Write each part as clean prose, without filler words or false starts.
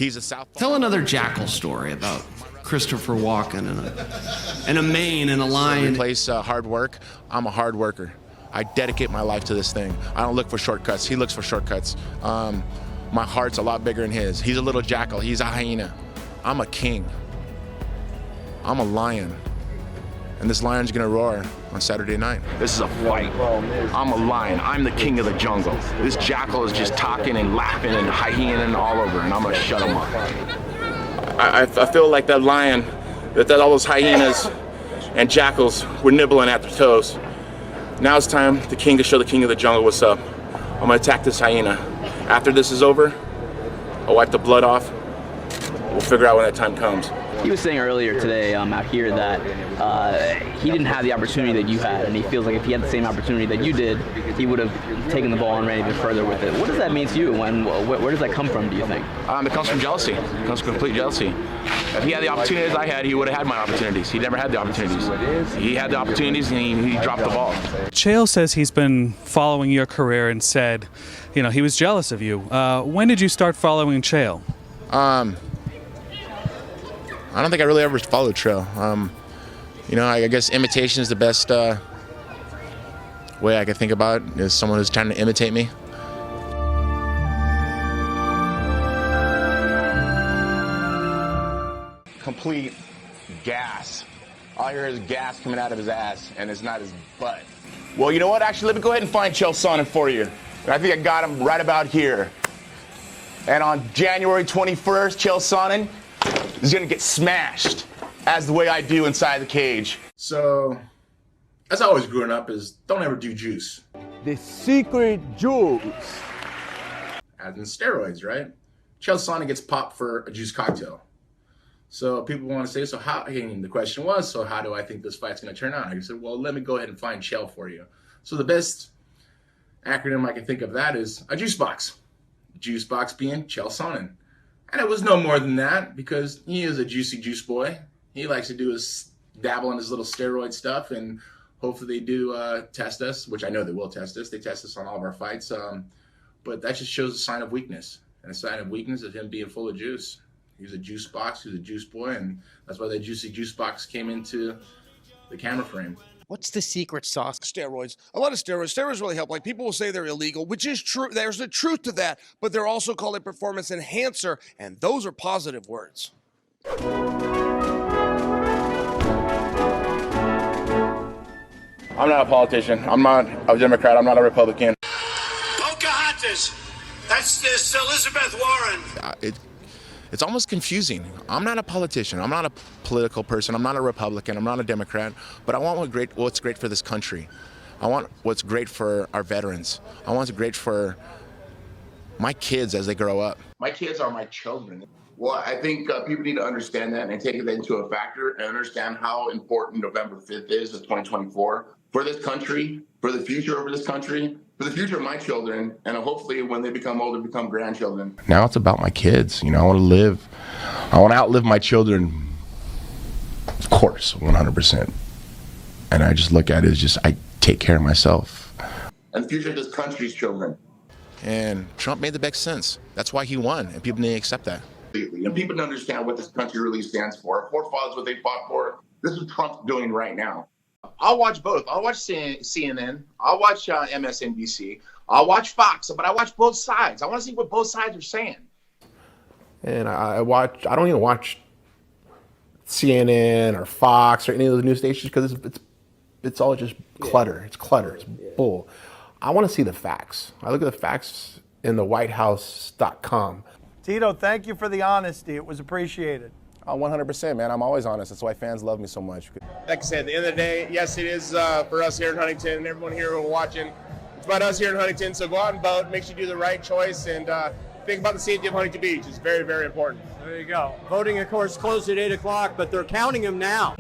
He's a South. Tell another Jackal story about Christopher Walken and a mane and a lion. Replace hard work. I'm a hard worker. I dedicate my life to this thing. I don't look for shortcuts. He looks for shortcuts. My heart's a lot bigger than his. He's a little jackal. He's a hyena. I'm a king. I'm a lion. And this lion's gonna roar on Saturday night. This is a fight. I'm a lion. I'm the king of the jungle. This jackal is just talking and laughing and hyenaing all over, and I'm gonna shut him up. I feel like that lion, that all those hyenas and jackals were nibbling at their toes. Now it's time the king to show the king of the jungle what's up. I'm gonna attack this hyena. After this is over, I'll wipe the blood off. We'll figure out when that time comes. He was saying earlier today out here that he didn't have the opportunity that you had, and he feels like if he had the same opportunity that you did, he would have taken the ball and ran even further with it. What does that mean to you, and where does that come from, do you think? It comes from jealousy. It comes from complete jealousy. If he had the opportunities I had, he would have had my opportunities. He never had the opportunities. He had the opportunities, and he dropped the ball. Chael says he's been following your career and said, you know, he was jealous of you. When did you start following Chael? I don't think I really ever followed Trail. You know, I guess imitation is the best way I can think about it, is someone who's trying to imitate me. Complete gas. All I hear is gas coming out of his ass, and it's not his butt. Well, you know what? Actually, let me go ahead and find Chael Sonnen for you. And I think I got him right about here. And on January 21st, Chael Sonnen is gonna get smashed, as the way I do inside the cage. So, as I always growing up, is don't ever do juice. The secret juice. As in steroids, right? Chael Sonnen gets popped for a juice cocktail. So people want to say, so how, and the question was, so how do I think this fight's gonna turn out? I said, well, let me go ahead and find Chael for you. So the best acronym I can think of that is a juice box. Juice box being Chael Sonnen. And it was no more than that, because he is a juicy juice boy. He likes to do his dabble in his little steroid stuff, and hopefully they do test us, which I know they will test us. They test us on all of our fights. But that just shows a sign of weakness. And a sign of weakness is him being full of juice. He's a juice box, he's a juice boy, and that's why that juicy juice box came into the camera frame. What's the secret sauce? Steroids. A lot of steroids. Steroids really help. Like, people will say they're illegal, which is true. There's a truth to that, but they're also called a performance enhancer, and those are positive words. I'm not a politician. I'm not a Democrat. I'm not a Republican. Pocahontas. That's this Elizabeth Warren. It's almost confusing. I'm not a politician. I'm not a political person. I'm not a Republican. I'm not a Democrat. But I want what's great for this country. I want what's great for our veterans. I want what's great for my kids as they grow up. My kids are my children. Well, I think people need to understand that and take it into a factor and understand how important November 5th is of 2024 for this country, for the future of this country, for the future of my children, and hopefully when they become older, become grandchildren. Now it's about my kids. You know, I want to outlive my children, of course, 100%. And I just look at it as just, I take care of myself. And the future of this country's children. And Trump made the best sense. That's why he won, and people need to accept that. And people don't understand what this country really stands for. Our forefathers, what they fought for, this is what Trump's doing right now. I'll watch both. I'll watch CNN. I'll watch MSNBC. I'll watch Fox, but I watch both sides. I want to see what both sides are saying. And I don't even watch CNN or Fox or any of those news stations because it's all just clutter. It's clutter. It's bull. I want to see the facts. I look at the facts in the WhiteHouse.com. Tito, thank you for the honesty. It was appreciated. 100%, man. I'm always honest. That's why fans love me so much. Like I said, at the end of the day, yes, it is for us here in Huntington and everyone here who are watching. It's about us here in Huntington, so go out and vote. Make sure you do the right choice and think about the safety of Huntington Beach. It's very, very important. There you go. Voting, of course, closed at 8 o'clock, but they're counting them now.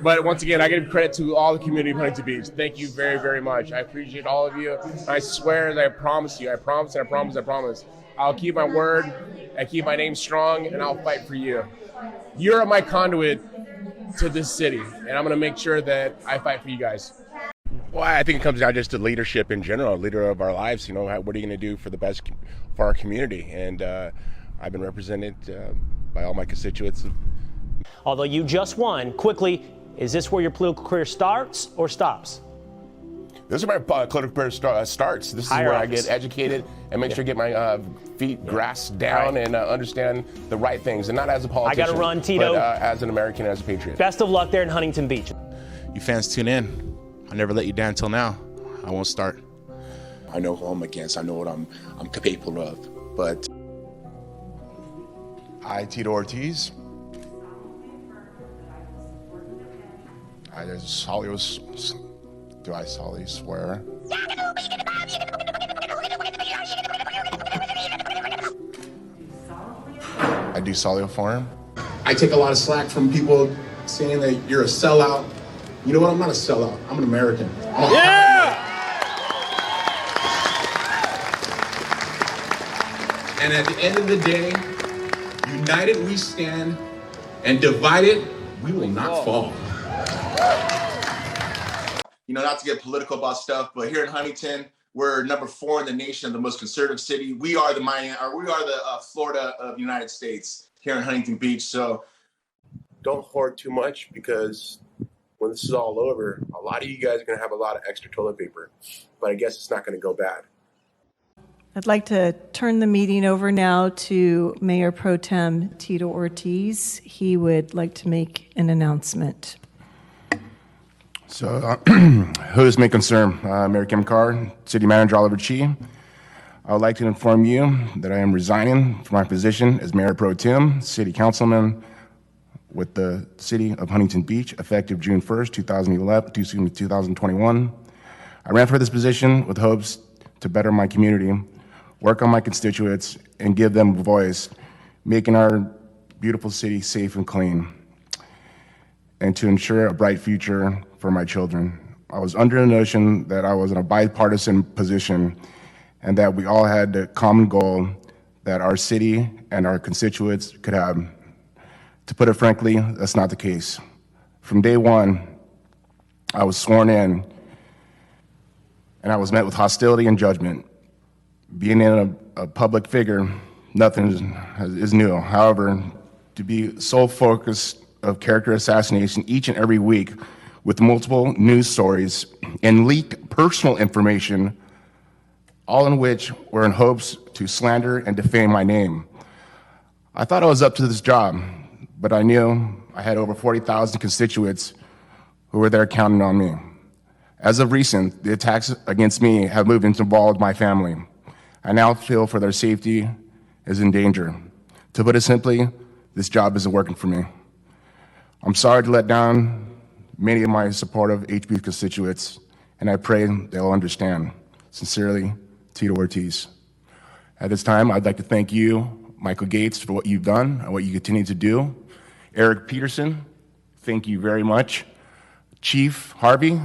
But once again, I give credit to all the community of Huntington Beach. Thank you very, very much. I appreciate all of you. I swear and I promise you, I promise and I promise, I promise. I'll keep my word, I keep my name strong, and I'll fight for you. You're my conduit to this city, and I'm going to make sure that I fight for you guys. Well, I think it comes down just to leadership in general, leader of our lives. You know, what are you going to do for the best for our community? And I've been represented by all my constituents. Although you just won, quickly, is this where your political career starts or stops? This is where my political career starts. This is Higher where office. I get educated and make sure I get my feet grasped down and understand the right things, and not as a politician. I gotta run, Tito. But as an American, as a patriot. Best of luck there in Huntington Beach. You fans tune in. I never let you down till now. I won't start. I know who I'm against. I know what I'm capable of. But I, Tito Ortiz, I solemnly swear. I do solemnly affirm. I take a lot of slack from people saying that you're a sellout. You know what? I'm not a sellout. I'm an American. And at the end of the day, united we stand, and divided we will not fall. You know, not to get political about stuff, but here in Huntington, we're number 4 in the nation, the most conservative city. We are the Florida of the United States here in Huntington Beach. So Don't hoard too much, because when this is all over, a lot of you guys are going to have a lot of extra toilet paper. But I guess it's not going to go bad. I'd like to turn the meeting over now to Mayor Pro Tem Tito Ortiz. He would like to make an announcement. So, who this may concern? Mayor Kim Carr, City Manager Oliver Chi. I would like to inform you that I am resigning from my position as Mayor Pro Tem, City Councilman with the City of Huntington Beach, effective June 1st, 2021. I ran for this position with hopes to better my community, work on my constituents, and give them a voice, making our beautiful city safe and clean, and to ensure a bright future for my children. I was under the notion that I was in a bipartisan position and that we all had the common goal that our city and our constituents could have. To put it frankly, that's not the case. From day one, I was sworn in and I was met with hostility and judgment. Being in a public figure, nothing is new. However, to be so focused of character assassination each and every week with multiple news stories and leaked personal information, all in which were in hopes to slander and defame my name. I thought I was up to this job, but I knew I had over 40,000 constituents who were there counting on me. As of recent, the attacks against me have moved into involved my family. I now feel for their safety is in danger. To put it simply, this job isn't working for me. I'm sorry to let down many of my supportive HB constituents, and I pray they'll understand. Sincerely, Tito Ortiz. At this time, I'd like to thank you, Michael Gates, for what you've done and what you continue to do. Eric Peterson, thank you very much. Chief Harvey,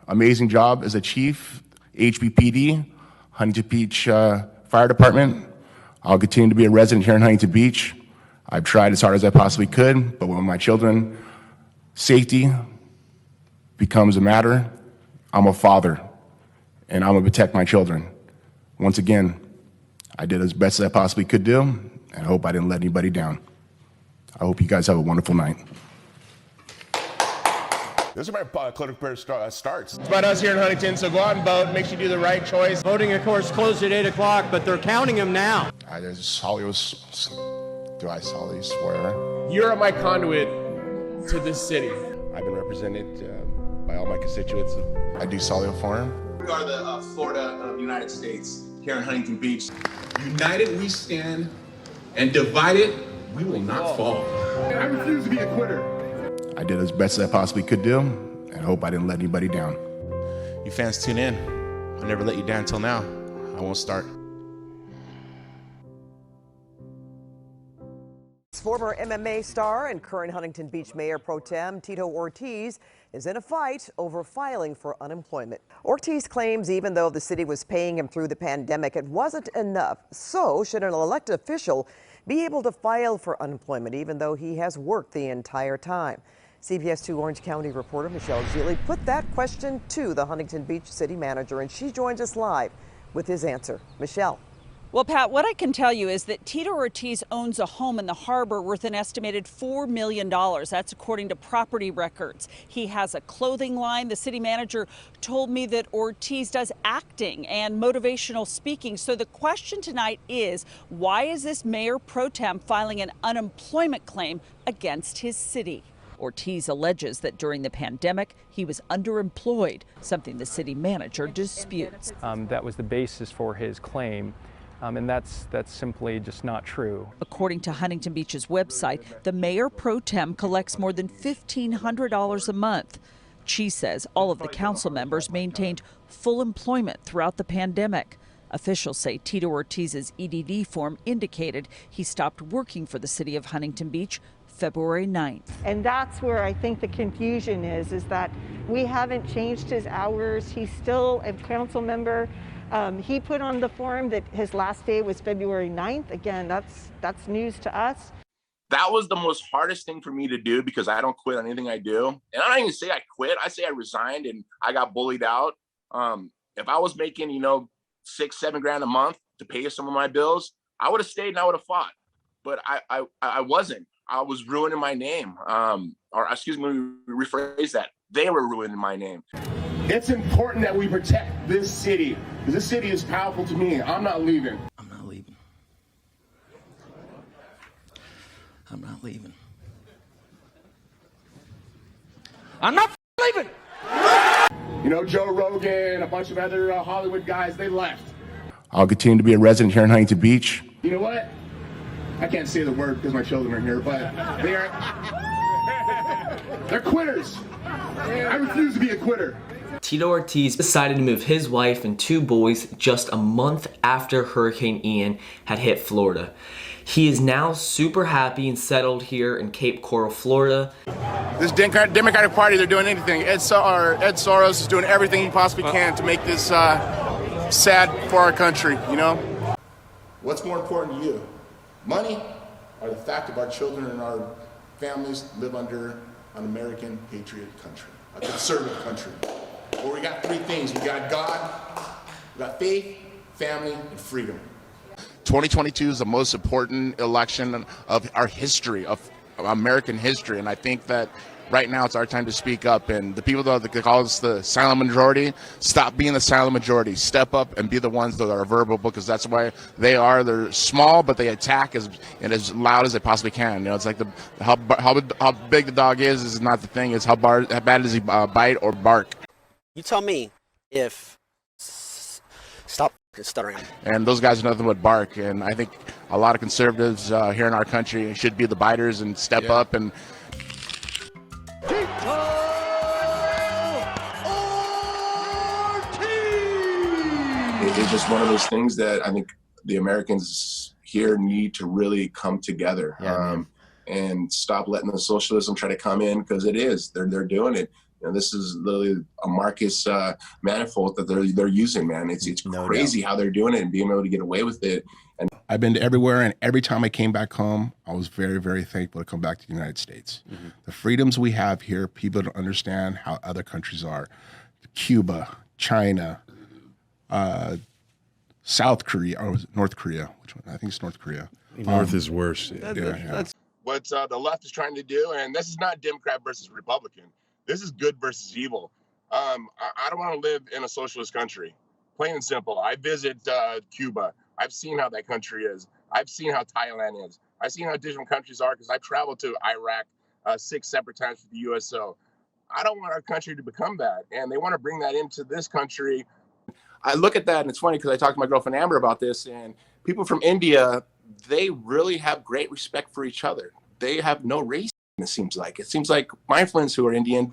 amazing job as a chief, HBPD, Huntington Beach Fire Department. I'll continue to be a resident here in Huntington Beach. I've tried as hard as I possibly could, but when my children, safety becomes a matter, I'm a father, and I'm gonna protect my children. Once again, I did as best as I possibly could do, and I hope I didn't let anybody down. I hope you guys have a wonderful night. This is where my political career starts. It's about us here in Huntington, so go out and vote. Make sure you do the right choice. Voting, of course, closed at 8 o'clock, but they're counting them now. I solemnly swear. You're my conduit to this city. I've been represented by all my constituents. I do solemnly affirm. We are the Florida of the United States here in Huntington Beach. United we stand, and divided we will not fall. I refuse to be a quitter. I did as best as I possibly could do, and I hope I didn't let anybody down. You fans tune in. I never let you down till now. I won't start. Former MMA star and current Huntington Beach Mayor Pro Tem Tito Ortiz is in a fight over filing for unemployment. Ortiz claims even though the city was paying him through the pandemic, it wasn't enough. So should an elected official be able to file for unemployment even though he has worked the entire time? CBS 2 Orange County reporter Michelle Gili put that question to the Huntington Beach city manager, and she joins us live with his answer. Michelle. Well, Pat, what I can tell you is that Tito Ortiz owns a home in the harbor worth an estimated $4 million. That's according to property records. He has a clothing line. The city manager told me that Ortiz does acting and motivational speaking. So the question tonight is, why is this mayor pro tem filing an unemployment claim against his city? Ortiz alleges that during the pandemic, he was underemployed, something the city manager disputes. That was the basis for his claim. And that's simply just not true. According to Huntington Beach's website, the mayor pro tem collects more than $1,500 a month. She says all of the council members maintained full employment throughout the pandemic. Officials say Tito Ortiz's EDD form indicated he stopped working for the city of Huntington Beach February 9th. And that's where I think the confusion is that we haven't changed his hours. He's still a council member. He put on the form that his last day was February 9th. Again, that's news to us. That was the most hardest thing for me to do because I don't quit on anything I do. And I don't even say I quit. I say I resigned and I got bullied out. If I was making, $6-7 grand a month to pay some of my bills, I would have stayed and I would have fought. But I wasn't. I was ruining my name. Or excuse me, rephrase that. They were ruining my name. It's important that we protect this city because this city is powerful to me. I'm not leaving. I'm not leaving. I'm not leaving. I'm not leaving. Joe Rogan, a bunch of other Hollywood guys, they left. I'll continue to be a resident here in Huntington Beach. You know what? I can't say the word because my children are here, but they're quitters. I refuse to be a quitter. Tito Ortiz decided to move his wife and 2 boys just a month after Hurricane Ian had hit Florida. He is now super happy and settled here in Cape Coral, Florida. This Democratic Party, they're doing anything. Ed Soros is doing everything he possibly can to make this sad for our country, What's more important to you? Money or the fact of our children and our families live under an American patriot country, a conservative country, where we got 3 things. We got God, we got faith, family, and freedom. 2022 is the most important election of our history, of American history, and I think that right now it's our time to speak up, and the people that call us the silent majority, stop being the silent majority. Step up and be the ones that are verbal, because that's why they are. They're small, but they attack as loud as they possibly can. It's like how big the dog is not the thing. It's how bad does he bite or bark. You tell me if stop stuttering. And those guys are nothing but bark. And I think a lot of conservatives here in our country should be the biters and step up and. It's just one of those things that I think the Americans here need to really come together and stop letting the socialism try to come in, because they're doing it. This is literally a Marcus Manifold that they're using, man. It's crazy how they're doing it and being able to get away with it. And I've been to everywhere, and every time I came back home, I was very, very thankful to come back to the United States. Mm-hmm. The freedoms we have here, people don't understand how other countries are. Cuba, China, South Korea, or North Korea. Which one? I think it's North Korea. North is worse. That's what the left is trying to do, and this is not Democrat versus Republican. This is good versus evil. I don't want to live in a socialist country. Plain and simple. I visit Cuba. I've seen how that country is. I've seen how Thailand is. I've seen how different countries are, because I've traveled to Iraq 6 separate times with the USO. I don't want our country to become that, and they want to bring that into this country. I look at that, and it's funny because I talked to my girlfriend Amber about this, and people from India, they really have great respect for each other. They have no race. It seems like my friends who are Indian,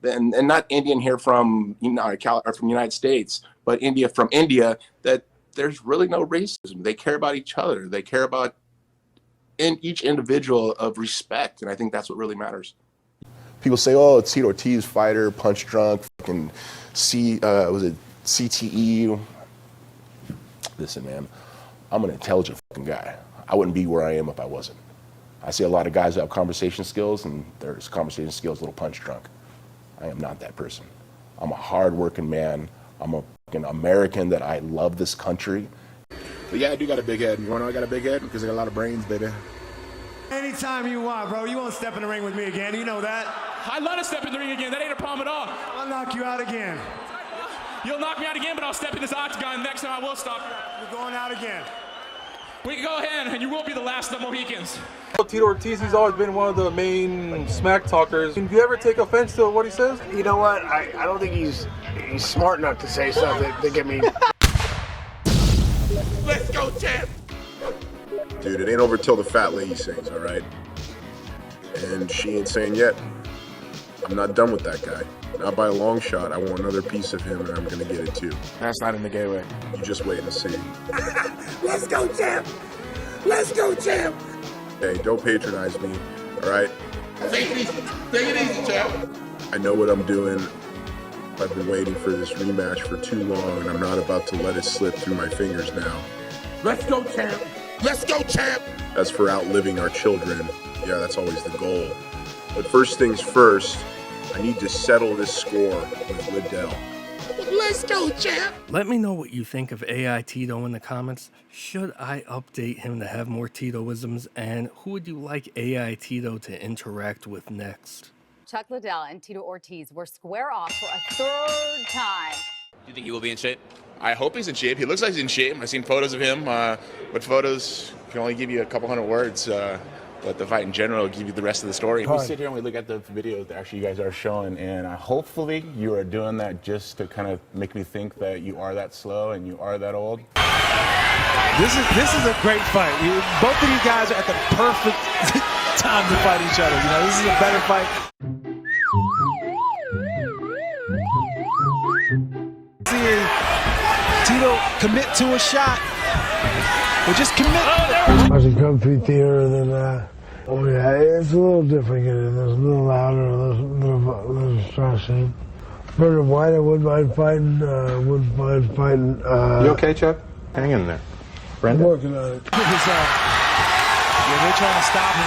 and not Indian here from or from the United States, but from India, that there's really no racism. They care about each other. They care about each individual of respect, and I think that's what really matters. People say, "Oh, it's Tito Ortiz, fighter, punch drunk, fucking was it CTE?" Listen, man, I'm an intelligent fucking guy. I wouldn't be where I am if I wasn't. I see a lot of guys that have conversation skills, and there's conversation skills a little punch drunk. I am not that person. I'm a hard-working man. I'm a fucking American that I love this country. But yeah, I do got a big head. You wanna know I got a big head? Because I got a lot of brains, baby. Anytime you want, bro. You won't step in the ring with me again. You know that. I'd love to step in the ring again. That ain't a problem at all. I'll knock you out again. You'll knock me out again, but I'll step in this octagon. Next time I will stop. You're going out again. We can go ahead, and you will be the last of the Mohicans. Tito Ortiz, he's always been one of the main smack talkers. Do you ever take offense to what he says? You know what? I don't think he's smart enough to say something to get me. Let's go, champ! Dude, it ain't over till the fat lady sings, all right? And she ain't saying yet. I'm not done with that guy. Not by a long shot. I want another piece of him, and I'm gonna get it too. That's not in the gay way. You just wait and see. Let's go, champ! Let's go, champ! Hey, don't patronize me, all right? Take it easy. Take it easy, champ. I know what I'm doing. I've been waiting for this rematch for too long, and I'm not about to let it slip through my fingers now. Let's go, champ. Let's go, champ. As for outliving our children, yeah, that's always the goal. But first things first, I need to settle this score with Liddell. Let's go, champ. Let me know what you think of AI Tito in the comments. Should I update him to have more Titoisms? And who would you like AI Tito to interact with next? Chuck Liddell and Tito Ortiz were square off for a third time. Do you think he will be in shape? I hope he's in shape. He looks like he's in shape. I've seen photos of him, but photos can only give you a couple hundred words. But the fight in general will give you the rest of the story. We sit here and we look at the videos that actually you guys are showing, and hopefully you are doing that just to kind of make me think that you are that slow and you are that old. This is a great fight. Both of you guys are at the perfect time to fight each other. You know, this is a better fight. Seeing Tito commit to a shot. Well, just commit. I should come through theater than that. Oh yeah, it's a little different getting in. It's a little louder, a little stressing. But White, I wouldn't mind fighting. You okay, Chuck? Hang in there. Brenda? I'm working on it. Yeah, they're trying to stop him.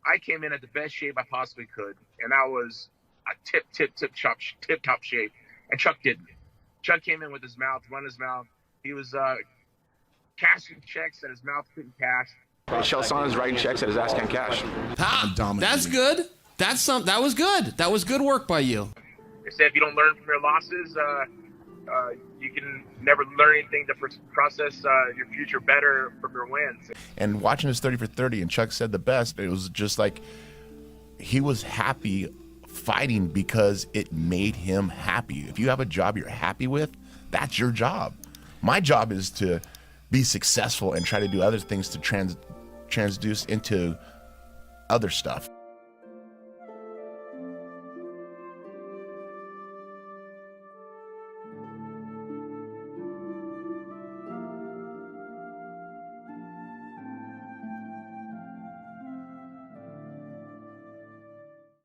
I came in at the best shape I possibly could, and I was a tip-top shape, and Chuck didn't. Chuck came in with his mouth, run his mouth. He was cashing checks that his mouth couldn't cash. Chelson is writing checks that his ass can't cash. That's good. That was good. That was good work by you. They said if you don't learn from your losses, you can never learn anything to process your future better from your wins. And watching his 30 for 30, and Chuck said the best, it was just like he was happy fighting because it made him happy. If you have a job you're happy with, that's your job. My job is to be successful and try to do other things to transduce into other stuff.